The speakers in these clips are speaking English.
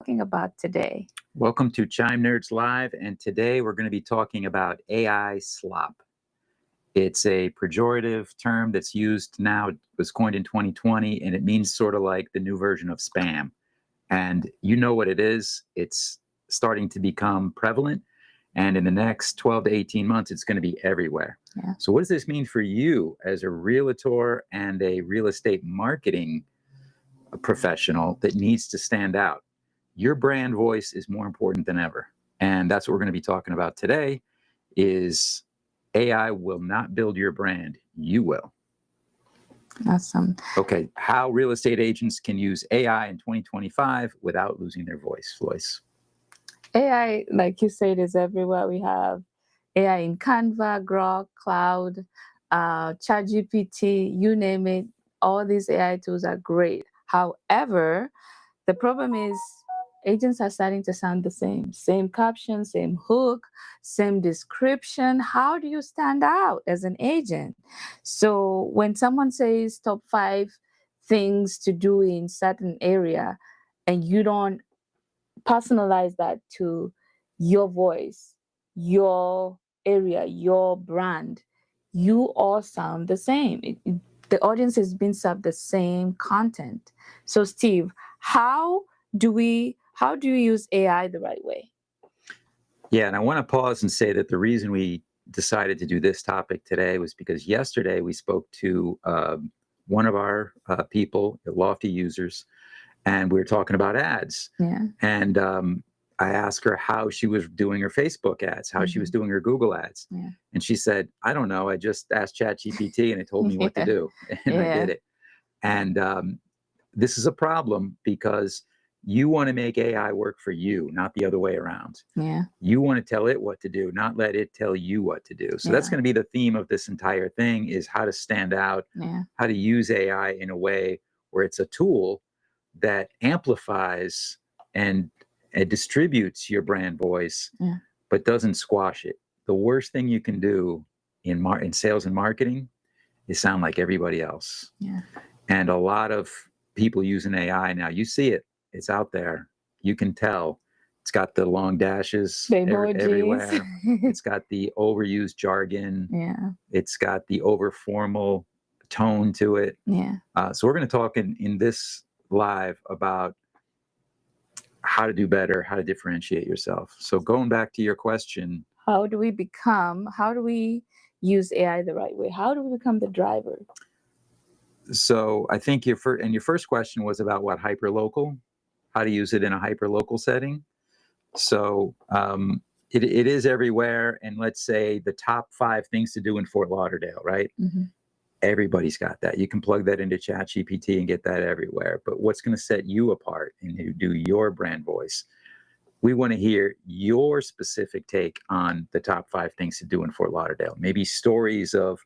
talking about today? Welcome to Chime Nerds Live, and today we're going to be talking about AI slop. It's a pejorative term that's used now, it was coined in 2020, and it means sort of like the new version of spam. And you know what it is. It's starting to become prevalent, and in the next 12 to 18 months, it's going to be everywhere. Yeah. So what does this mean for you as a realtor and a real estate marketing professional that needs to stand out? Your brand voice is more important than ever. And that's what we're going to be talking about today is AI will not build your brand. You will. Awesome. Okay. How real estate agents can use AI in 2025 without losing their voice, Floyce. AI, like you said, is everywhere. We have AI in Canva, Grok, Cloud, ChatGPT, you name it. All these AI tools are great. However, the problem is agents are starting to sound the same caption, same hook, same description. How do you stand out as an agent? So when someone says top 5 things to do in certain area and you don't personalize that to your voice, your area, your brand, you all sound the same. The audience has been served the same content. So Steve, how do you use AI the right way? Yeah, and I want to pause and say that the reason we decided to do this topic today was because yesterday we spoke to one of our people, Lofty users, and we were talking about ads. Yeah. And I asked her how she was doing her Facebook ads, how she was doing her Google ads. Yeah. And she said, I don't know. I just asked ChatGPT and it told me what to do. And I did it. And this is a problem because you want to make AI work for you, not the other way around. Yeah. You want to tell it what to do, not let it tell you what to do. So that's going to be the theme of this entire thing is how to stand out, how to use AI in a way where it's a tool that amplifies and distributes your brand voice, but doesn't squash it. The worst thing you can do in sales and marketing is sound like everybody else. Yeah. And a lot of people using AI now, you see it, it's out there. You can tell. It's got the long dashes everywhere. It's got the overused jargon. Yeah. It's got the over formal tone to it. Yeah. So we're going to talk in this live about how to do better, how to differentiate yourself. So going back to your question, how do we use AI the right way? How do we become the driver? So I think your first question was about what, hyperlocal, how to use it in a hyperlocal setting. So it is everywhere. And let's say the top 5 things to do in Fort Lauderdale, right? Mm-hmm. Everybody's got that. You can plug that into ChatGPT and get that everywhere. But what's going to set you apart and do your brand voice? We want to hear your specific take on the top 5 things to do in Fort Lauderdale. Maybe stories of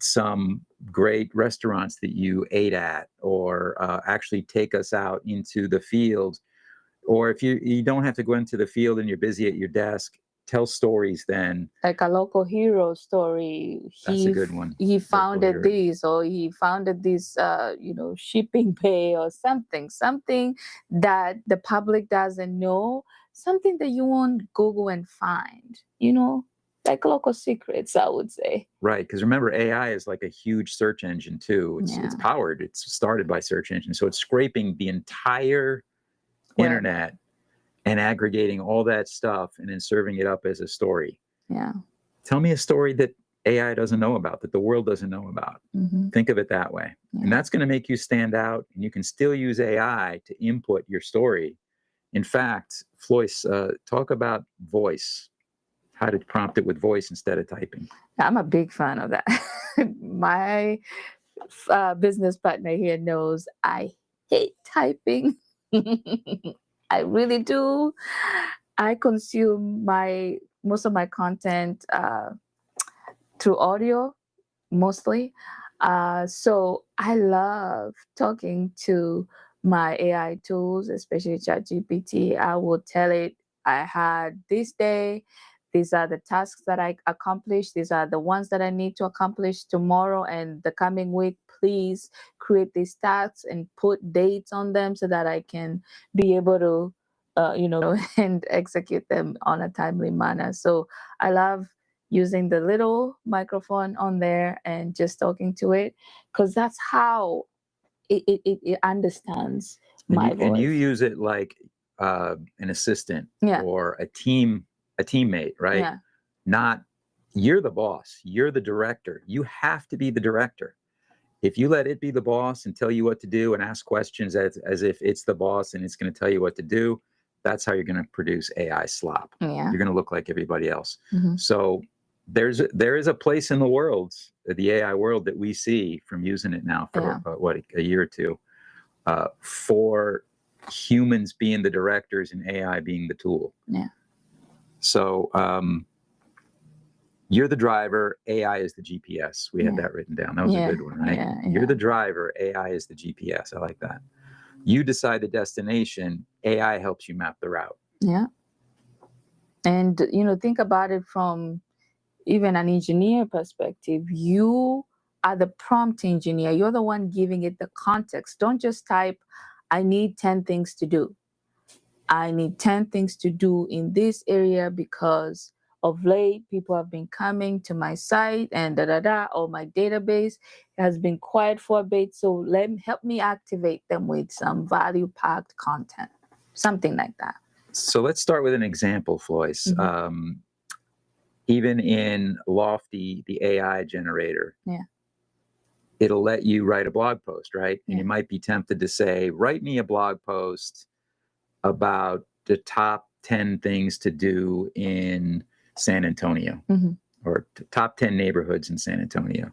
some great restaurants that you ate at, or actually take us out into the field. Or if you don't have to go into the field and you're busy at your desk, tell stories then. Like a local hero story. That's a good one. He founded this, or he founded this, shipping bay or something that the public doesn't know, something that you won't Google and find, like local secrets, I would say. Right, because remember, AI is like a huge search engine too. It's powered. It's started by search engine, so it's scraping the entire internet and aggregating all that stuff and then serving it up as a story. Yeah. Tell me a story that AI doesn't know about, that the world doesn't know about. Mm-hmm. Think of it that way. Yeah. And that's going to make you stand out, and you can still use AI to input your story. In fact, Floyce, talk about voice, how to prompt it with voice instead of typing. I'm a big fan of that. My business partner here knows I hate typing. I really do. I consume most of my content through audio, mostly. So I love talking to my AI tools, especially ChatGPT. I will tell it, I had this day, these are the tasks that I accomplished, these are the ones that I need to accomplish tomorrow and the coming week. please create these tasks and put dates on them so that I can be able to, and execute them on a timely manner. So I love using the little microphone on there and just talking to it, because that's how it understands my voice. And you use it like an assistant or a teammate, right? Yeah. Not, you're the boss, you're the director. You have to be the director. If you let it be the boss and tell you what to do and ask questions as if it's the boss and it's going to tell you what to do, that's how you're going to produce AI slop. Yeah. You're going to look like everybody else. Mm-hmm. So there is a place in the world, the AI world, that we see from using it now for a year or two, for humans being the directors and AI being the tool. Yeah. So you're the driver, AI is the GPS. We had that written down. That was a good one, right? Yeah. You're the driver, AI is the GPS. I like that. You decide the destination, AI helps you map the route. Yeah. And, think about it from even an engineer perspective. You are the prompt engineer. You're the one giving it the context. Don't just type, I need 10 things to do. I need 10 things to do in this area because of late people have been coming to my site and or my database has been quiet for a bit. So help me activate them with some value-packed content, something like that. So let's start with an example, Floyce. Mm-hmm. Even in Lofty, the AI generator, it'll let you write a blog post, right? And you might be tempted to say, write me a blog post about the top 10 things to do in San Antonio, or top 10 neighborhoods in San Antonio.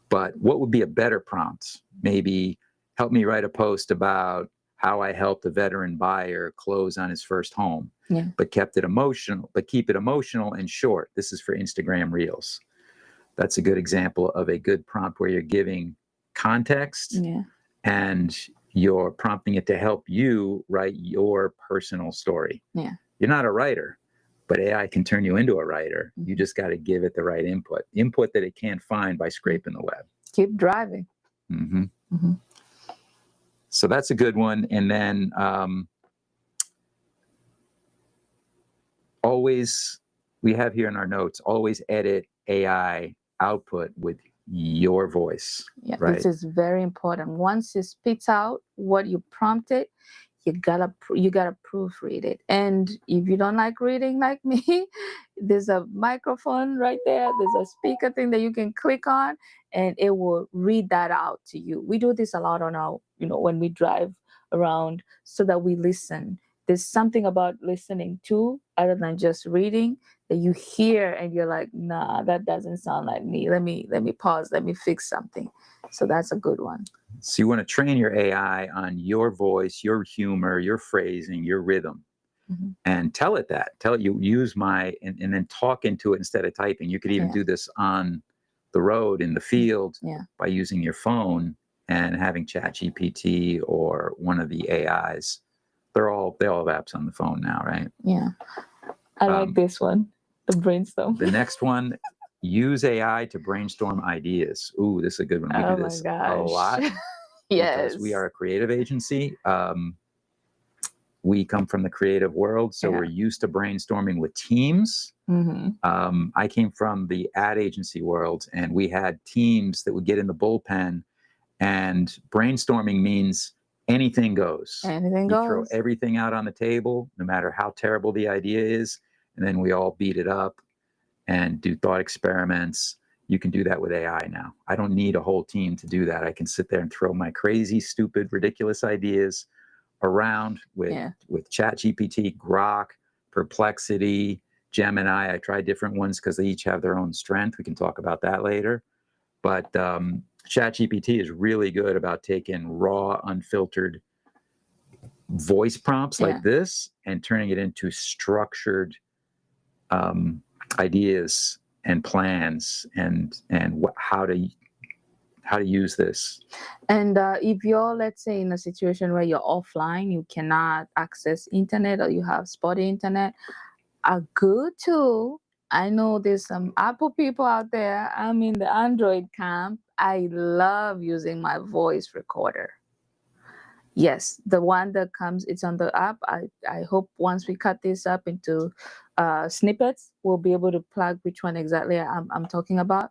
But what would be a better prompt? Maybe help me write a post about how I helped a veteran buyer close on his first home, but keep it emotional and short. This is for Instagram Reels. That's a good example of a good prompt where you're giving context and you're prompting it to help you write your personal story. Yeah. You're not a writer, but AI can turn you into a writer. You just got to give it the right input that it can't find by scraping the web. Keep driving. So that's a good one. And then always, we have here in our notes, always edit AI output with your voice. Yeah, right? This is very important. Once it spits out what you prompted, you gotta proofread it. And if you don't like reading like me, there's a microphone right there. There's a speaker thing that you can click on, and it will read that out to you. We do this a lot on our, when we drive around, so that we listen. There's something about listening too, other than just reading, that you hear and you're like, nah, that doesn't sound like me. Let me pause. Let me fix something. So that's a good one. So you want to train your AI on your voice, your humor, your phrasing, your rhythm, and tell it that. Tell it you use and then talk into it instead of typing. You could even do this on the road, in the field, by using your phone and having ChatGPT or one of the AIs. They all have apps on the phone now, right? Yeah. I like this one, the brainstorm. The next one, use AI to brainstorm ideas. Ooh, this is a good one. We do this a lot. Yes. Because we are a creative agency. We come from the creative world, so we're used to brainstorming with teams. I came from the ad agency world, and we had teams that would get in the bullpen, and brainstorming means anything goes. Anything you goes. Throw everything out on the table, no matter how terrible the idea is, and then we all beat it up and do thought experiments. You can do that with AI now. I don't need a whole team to do that. I can sit there and throw my crazy, stupid, ridiculous ideas around with ChatGPT, Grok, Perplexity, Gemini. I tried different ones because they each have their own strength. We can talk about that later. But ChatGPT is really good about taking raw, unfiltered voice prompts like this and turning it into structured ideas and plans and how to use this. And if you're, let's say, in a situation where you're offline, you cannot access internet, or you have spotty internet, a good tool, I know there's some Apple people out there, I'm in the Android camp, I love using my voice recorder. Yes, the one that comes, it's on the app. I hope once we cut this up into snippets, we'll be able to plug which one exactly I'm talking about.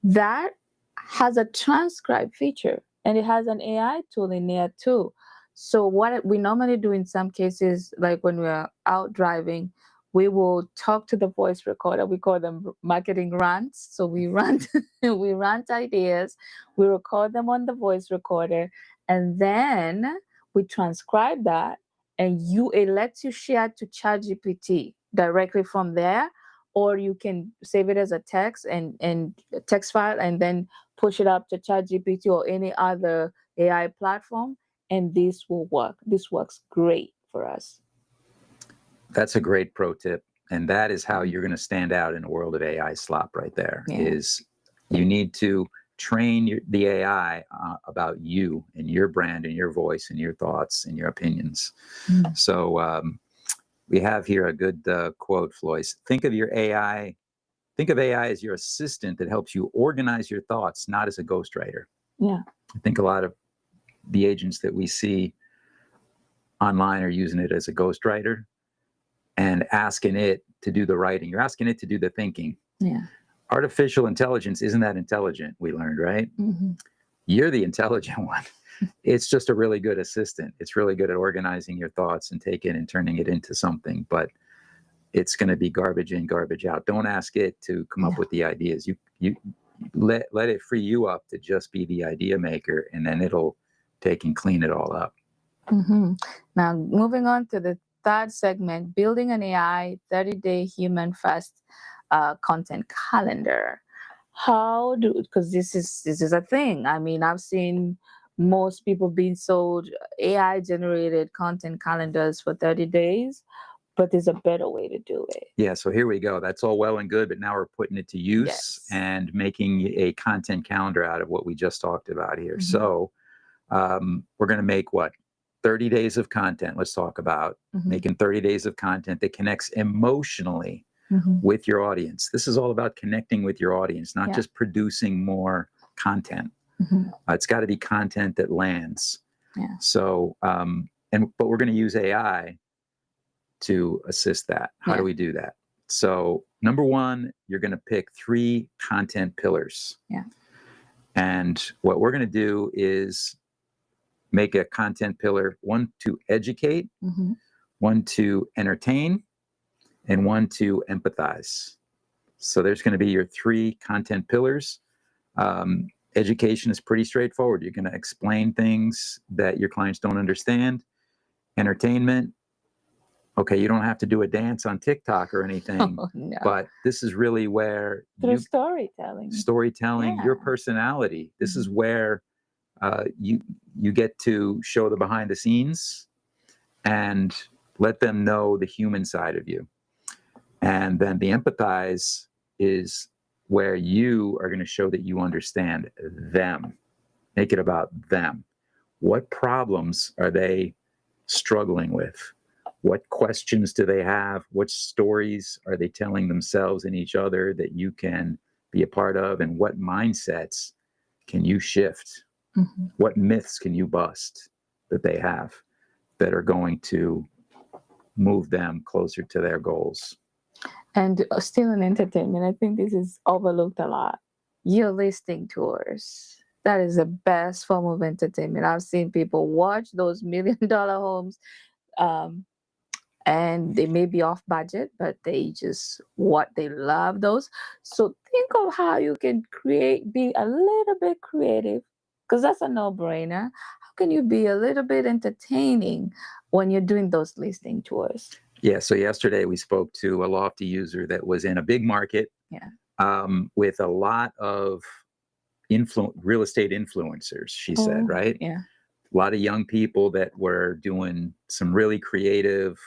That has a transcribe feature, and it has an AI tool in there too. So what we normally do in some cases, like when we're out driving, we will talk to the voice recorder. We call them marketing rants. So we rant, we rant ideas, we record them on the voice recorder, and then we transcribe that, and it lets you share to ChatGPT directly from there, or you can save it as a text and text file, and then push it up to ChatGPT or any other AI platform, and this will work. This works great for us. That's a great pro tip. And that is how you're going to stand out in the world of AI, Slop, right there. Yeah. Is you need to train the AI about you and your brand and your voice and your thoughts and your opinions. So we have here a good quote, Floyce. Think of AI as your assistant that helps you organize your thoughts, not as a ghostwriter. Yeah. I think a lot of the agents that we see online are using it as a ghostwriter and asking it to do the writing. You're asking it to do the thinking. Yeah. Artificial intelligence isn't that intelligent, we learned, right? Mm-hmm. You're the intelligent one. It's just a really good assistant. It's really good at organizing your thoughts and taking and turning it into something, but it's going to be garbage in, garbage out. Don't ask it to come up with the ideas. You let it free you up to just be the idea maker, and then it'll take and clean it all up. Mm-hmm. Now, moving on to the third segment, building an AI 30-day human first content calendar. Because this is a thing. I mean, I've seen most people being sold AI generated content calendars for 30 days, but there's a better way to do it. Yeah, so here we go. That's all well and good, but now we're putting it to use. Yes. And making a content calendar out of what we just talked about here. Mm-hmm. So we're going to make 30 days of content. Let's talk about making 30 days of content that connects emotionally with your audience. This is all about connecting with your audience, not just producing more content. It's got to be content that lands. Yeah. So, but we're going to use AI to assist that. How do we do that? So number one, you're going to pick 3 content pillars. Yeah. And what we're going to do is make a content pillar, 1 to educate, 1 to entertain, and 1 to empathize. So there's going to be your 3 content pillars. Education is pretty straightforward. You're going to explain things that your clients don't understand. Entertainment, okay, you don't have to do a dance on TikTok or anything, but this is really where through storytelling, your personality. This is where you get to show the behind the scenes and let them know the human side of you. And then the empathize is where you are going to show that you understand them. Make it about them. What problems are they struggling with? What questions do they have? What stories are they telling themselves and each other that you can be a part of? And what mindsets can you shift? What myths can you bust that they have that are going to move them closer to their goals? And still in entertainment, I think this is overlooked a lot. Your listing tours. That is the best form of entertainment. I've seen people watch those $1 million homes, and they may be off budget, but they love those. So think of how you can be a little bit creative, because that's a no-brainer. How can you be a little bit entertaining when you're doing those listing tours? Yeah, so yesterday we spoke to a Lofty user that was in a big market with a lot of real estate influencers, she said, right? Yeah. A lot of young people that were doing some really creative,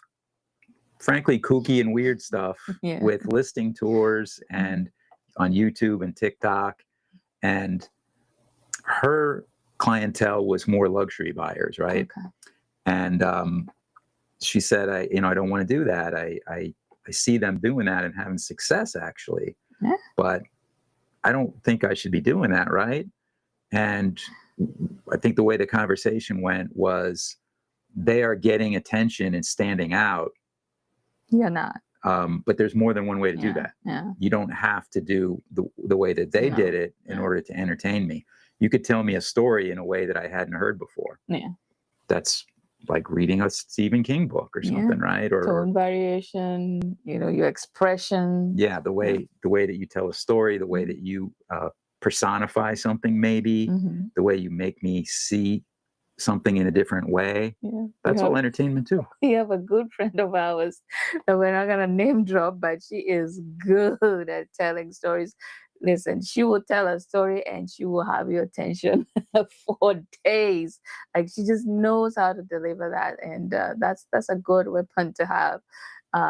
frankly, kooky and weird stuff with listing tours and on YouTube and TikTok. And her clientele was more luxury buyers, right? Okay. And she said, I don't want to do that. I see them doing that and having success, actually. Yeah. But I don't think I should be doing that, right? And I think the way the conversation went was they are getting attention and standing out. You're not. But there's more than one way to do that. Yeah. You don't have to do the way that they did it in order to entertain me. You could tell me a story in a way that I hadn't heard before. Yeah. That's like reading a Stephen King book or something, right? Or tone variation, your expression. Yeah, the way that you tell a story, the way that you personify something, maybe the way you make me see something in a different way. Yeah. That's all entertainment too. We have a good friend of ours that we're not gonna name drop, but she is good at telling stories. Listen, she will tell a story and she will have your attention for days. Like, she just knows how to deliver that, and that's a good weapon to have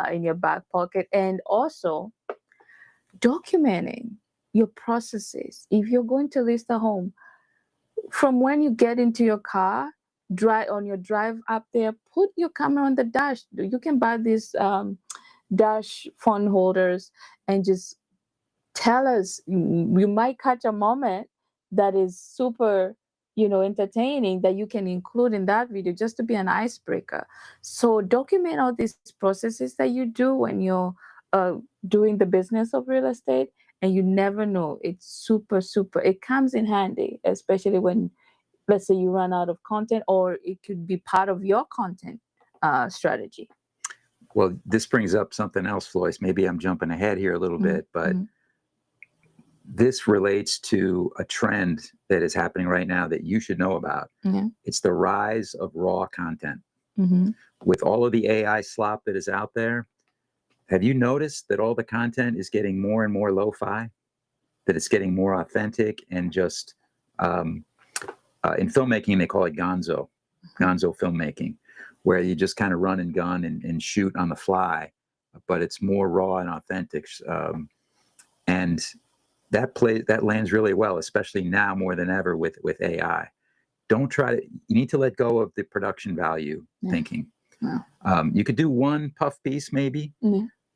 in your back pocket. And also documenting your processes. If you're going to list a home, from when you get into your car, on your drive up there, put your camera on the dash. You can buy these dash phone holders and just tell us. You might catch a moment that is super, entertaining, that you can include in that video, just to be an icebreaker. So document all these processes that you do when you're doing the business of real estate. And you never know, it's super, it comes in handy, especially when, let's say, you run out of content, or it could be part of your content strategy. Well, this brings up something else, Floyce. Maybe I'm jumping ahead here a little bit, but this relates to a trend that is happening right now that you should know about. It's the rise of raw content. With all of the AI slop that is out there, have you noticed that all the content is getting more and more lo-fi? That it's getting more authentic and just, in filmmaking, they call it gonzo filmmaking, where you just kind of run and gun and shoot on the fly, but it's more raw and authentic. And that lands really well, especially now more than ever with AI. You need to let go of the production value thinking. You could do one puff piece maybe,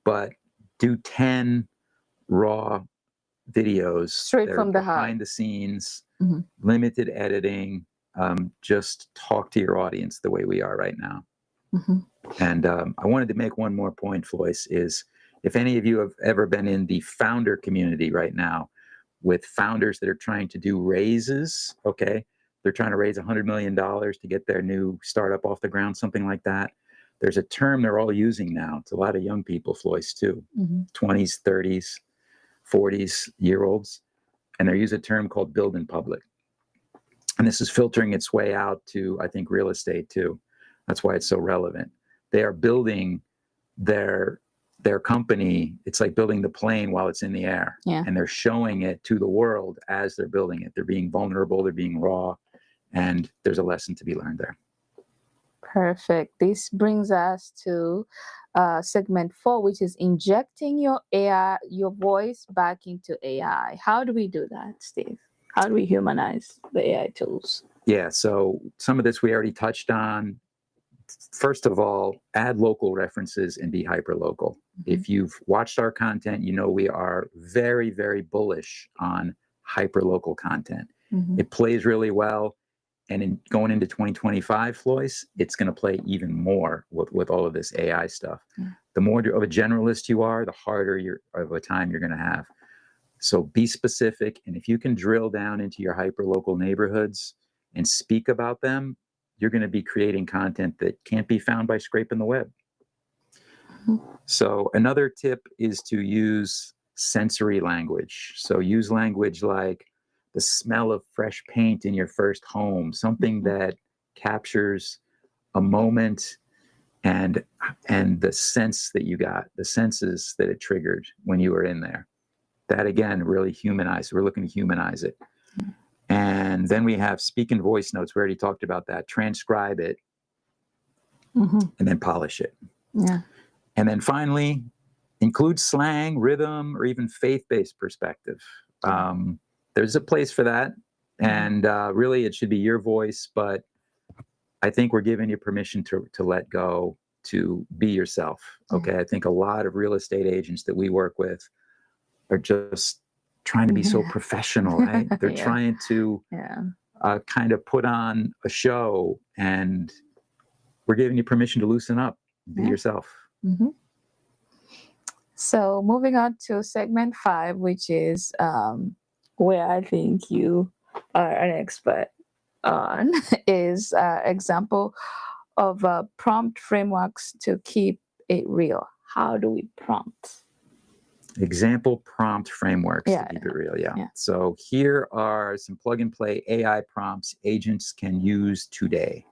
but do 10 raw videos straight from the heart, behind the scenes, limited editing. Just talk to your audience the way we are right now. And I wanted to make one more point, Floyce, is if any of you have ever been in the founder community right now with founders that are trying to do raises, okay, they're trying to raise $100 million to get their new startup off the ground, something like that. There's a term they're all using now. It's a lot of young people, Floyce, too, 20s, 30s, 40s year olds. And they use a term called build in public. And this is filtering its way out to, I think, real estate, too. That's why it's so relevant. They are building their company. It's like building the plane while it's in the air. And they're showing it to the world as they're building it. They're being vulnerable. They're being raw. And there's a lesson to be learned there. Perfect. This brings us to segment 4, which is injecting your voice back into AI. How do we do that, Steve? How do we humanize the AI tools? Yeah, so some of this we already touched on. First of all, add local references and be hyper-local. If you've watched our content, you know we are very, very bullish on hyper-local content. It plays really well. And going into 2025, Floyce, it's going to play even more with all of this AI stuff. The more of a generalist you are, the harder of a time you're going to have. So be specific. And if you can drill down into your hyper-local neighborhoods and speak about them, you're going to be creating content that can't be found by scraping the web. So another tip is to use sensory language. So use language like the smell of fresh paint in your first home, something that captures a moment and the sense that you got, the senses that it triggered when you were in there. That, again, really humanized. We're looking to humanize it. And then we have speak in voice notes. We already talked about that. Transcribe it and then polish it. And then finally, include slang, rhythm, or even faith-based perspective. There's a place for that. And really, it should be your voice. But I think we're giving you permission to let go, to be yourself. Okay. I think a lot of real estate agents that we work with are just trying to be so professional, right? They're Yeah. trying to kind of put on a show, and we're giving you permission to loosen up, be yourself. So moving on to segment 5, which is where I think you are an expert on, is example of prompt frameworks to keep it real. How do we prompt? Example prompt frameworks to keep it real. So here are some plug and play AI prompts agents can use today.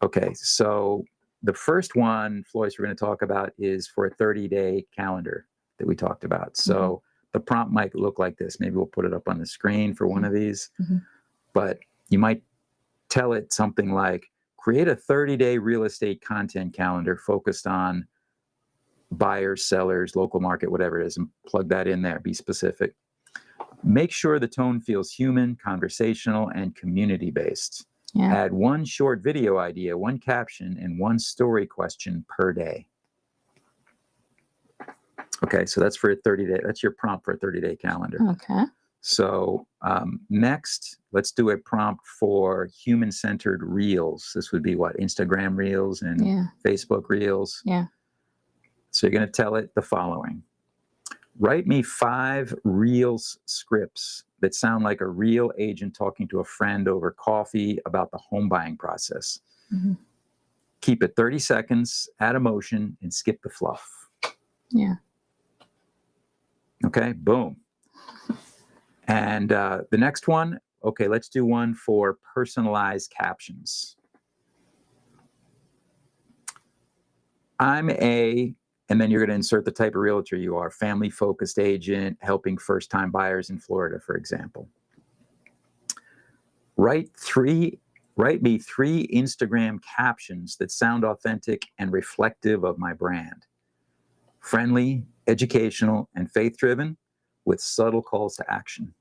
Okay, so the first one, Floyce, we're going to talk about is for a 30-day calendar that we talked about. So the prompt might look like this. Maybe we'll put it up on the screen for one of these. But you might tell it something like, create a 30-day real estate content calendar focused on buyers, sellers, local market, whatever it is, and plug that in there. Be specific. Make sure the tone feels human, conversational, and community-based. Add one short video idea, one caption, and one story question per day. Okay, so that's for a 30-day. That's your prompt for a 30-day calendar. Okay. So next, let's do a prompt for human-centered reels. This would be what? Instagram reels and Facebook reels. So you're going to tell it the following. Write me 5 reels scripts that sound like a real agent talking to a friend over coffee about the home buying process. Keep it 30 seconds, add emotion, and skip the fluff. Okay, boom. And the next one, okay, let's do one for personalized captions. I'm a, and then you're going to insert the type of realtor you are, family-focused agent, helping first-time buyers in Florida, for example. Write me 3 Instagram captions that sound authentic and reflective of my brand. Friendly, educational, and faith-driven with subtle calls to action.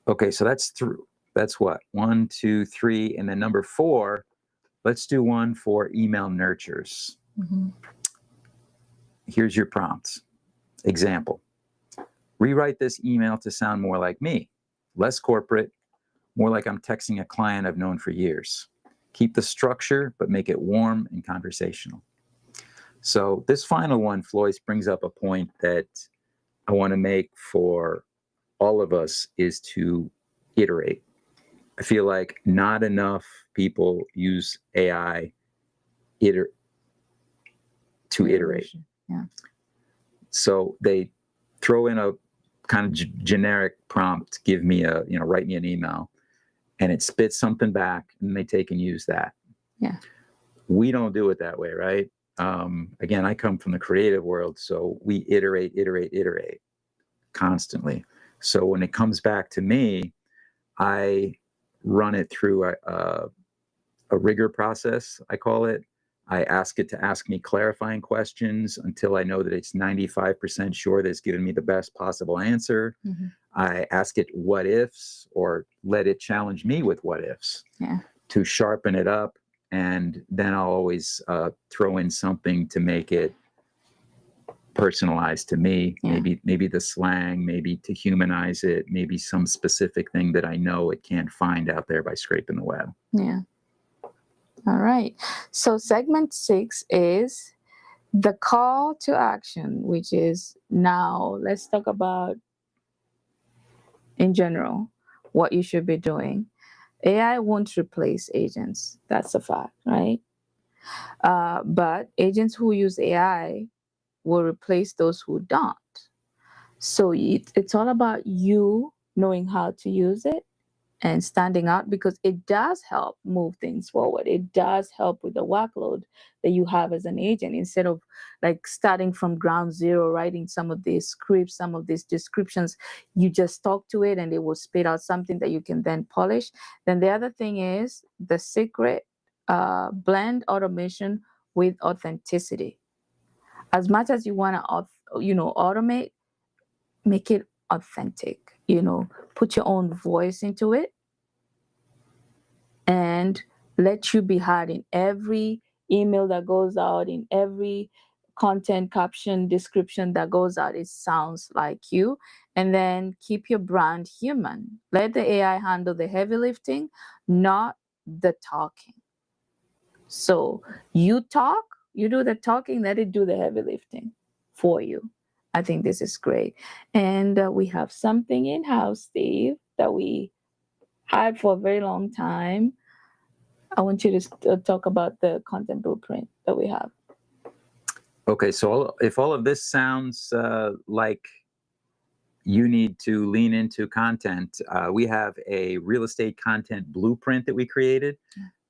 Okay, so that's what? 1, 2, 3, and then number 4, let's do one for email nurtures. Here's your prompts. Example. Rewrite this email to sound more like me, less corporate, more like I'm texting a client I've known for years. Keep the structure, but make it warm and conversational. So this final one, Floyce, brings up a point that I want to make for all of us, is to iterate. I feel like not enough people use AI to iterate. So they throw in a kind of generic prompt, give me a, write me an email, and it spits something back, and they take and use that. We don't do it that way, right? Again, I come from the creative world, so we iterate constantly. So when it comes back to me, I run it through a rigor process, I call it. I ask it to ask me clarifying questions until I know that it's 95% sure that it's given me the best possible answer. I ask it what ifs, or let it challenge me with what ifs to sharpen it up. And then I'll always throw in something to make it personalized to me. Maybe the slang, maybe to humanize it, maybe some specific thing that I know it can't find out there by scraping the web. All right. So segment 6 is the call to action, which is, now let's talk about, in general, what you should be doing. AI won't replace agents. That's a fact, right? But agents who use AI will replace those who don't. So it's all about you knowing how to use it and standing out, because it does help move things forward. It does help with the workload that you have as an agent. Instead of like starting from ground zero, writing some of these scripts, some of these descriptions, you just talk to it and it will spit out something that you can then polish. Then the other thing is the secret, blend automation with authenticity. As much as you want to, automate, make it authentic. Put your own voice into it and let you be heard in every email that goes out, in every content, caption, description that goes out, it sounds like you. And then keep your brand human. Let the AI handle the heavy lifting, not the talking. So you talk, you do the talking, let it do the heavy lifting for you. I think this is great. And we have something in-house, Steve, that we had for a very long time. I want you to talk about the content blueprint that we have. Okay, so if all of this sounds like you need to lean into content, we have a real estate content blueprint that we created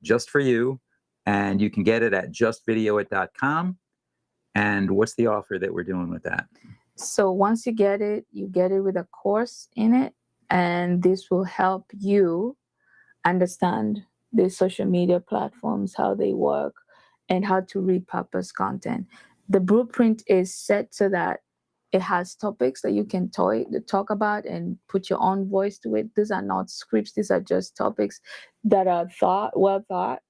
just for you, and you can get it at justvideoit.com. And what's the offer that we're doing with that? So once you get it with a course in it, and this will help you understand the social media platforms, how they work, and how to repurpose content. The blueprint is set so that it has topics that you can talk about and put your own voice to it. These are not scripts. These are just topics that are well thought,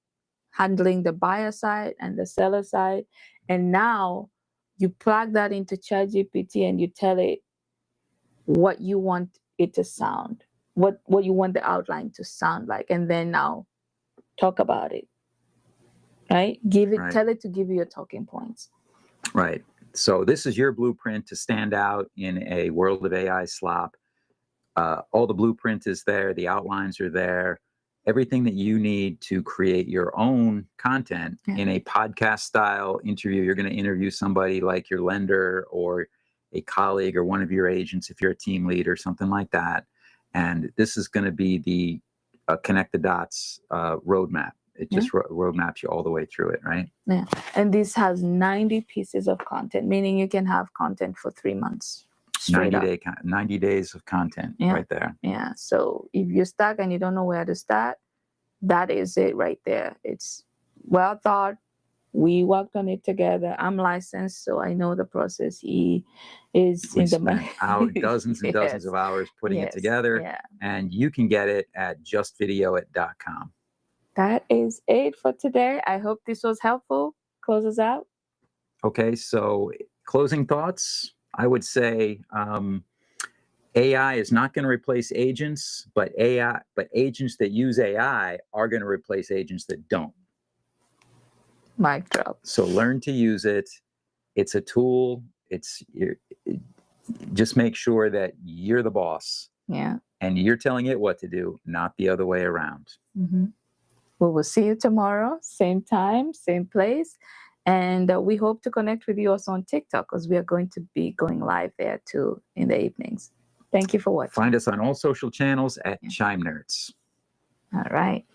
handling the buyer side and the seller side. And now you plug that into ChatGPT and you tell it what you want it to sound, what you want the outline to sound like, and then now talk about it. Right? Tell it to give you your talking points. Right. So this is your blueprint to stand out in a world of AI slop. All the blueprint is there. The outlines are there. Everything that you need to create your own content in a podcast style interview. You're going to interview somebody like your lender or a colleague or one of your agents if you're a team lead or something like that. And this is going to be the connect the dots roadmap. It just roadmaps you all the way through it, right? Yeah. And this has 90 pieces of content, meaning you can have content for 3 months. 90 days of content right there. Yeah. So if you're stuck and you don't know where to start, that is it right there. It's well thought. We worked on it together. I'm licensed, so I know the process. He is We in the spent dozens and dozens of hours putting it together, and you can get it at justvideoit.com. That is it for today. I hope this was helpful. Close us out. Okay, so closing thoughts. I would say AI is not going to replace agents, but agents that use AI are going to replace agents that don't. Mic drop. So learn to use it. It's a tool. Just make sure that you're the boss. Yeah. And you're telling it what to do, not the other way around. Mm-hmm. We will see you tomorrow, same time, same place. And we hope to connect with you also on TikTok, because we are going to be going live there too in the evenings. Thank you for watching. Find us on all social channels at Chime Nerds. All right.